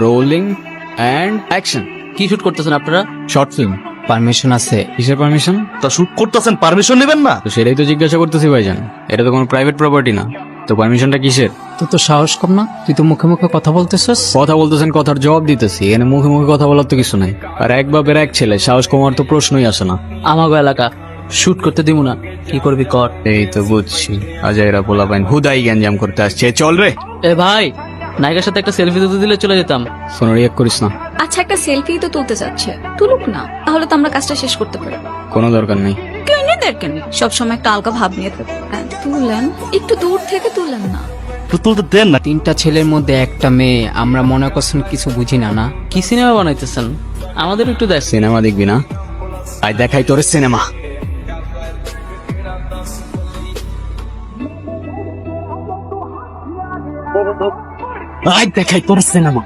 Rolling and action. কি shoot করতেছেন আপনারা? Short film. পারমিশন আছে? কিসের পারমিশন? তা শুট করতেছেন, পারমিশন নেবেন না? তো সেটাই তো জিজ্ঞাসা করতেছি ভাইজান, এটা তো কোনো প্রাইভেট প্রপার্টি না, তো পারমিশনটা কিসের? তোর তো সাহস কম না? তুই তো মুখে মুখে কথা বলতেছস। কথা বলতেছেন, কথার জবাব দিতেছি, এখানে মুখে মুখে কথা বলার তো কিছু নাই। আর এক বাপের এক ছেলে, সাহস কমার তো প্রশ্নই আসে না। আমাগো এলাকা শুট করতে দিব না, কি করবি কর। এই তো বুঝছি, আজাইরা পোলা পাইন হুদাই গ্যাঞ্জাম করতে আসছে। চল রে, এ ভাই, নায়িকার সাথে একটা সেলফি তুলতে দিলে চলে যেতাম। কোনো রিয়াক্ট করিস না। আচ্ছা, একটা সেলফি তো তুলতে চাচ্ছে, তুলুক না, তাহলে তো আমরা কাজটা শেষ করতে পারি। কোনো দরকার নেই। কেন দেখেন সবসময় একটা আলগা ভাব নিয়ে থাকে। তুলেন, একটু দূর থেকে তুলেন না। তো তুলতে দেন না। তিনটা ছেলের মধ্যে একটা মেয়ে, আমরা মনে করছেন কিছু বুঝি না না? কি সিনেমা বানাইতেছেন? আমাদের একটু দেখ। সিনেমা দেখবি না? আয় দেখাই তোর সিনেমা। আয় দেখাই তোর সিনেমা।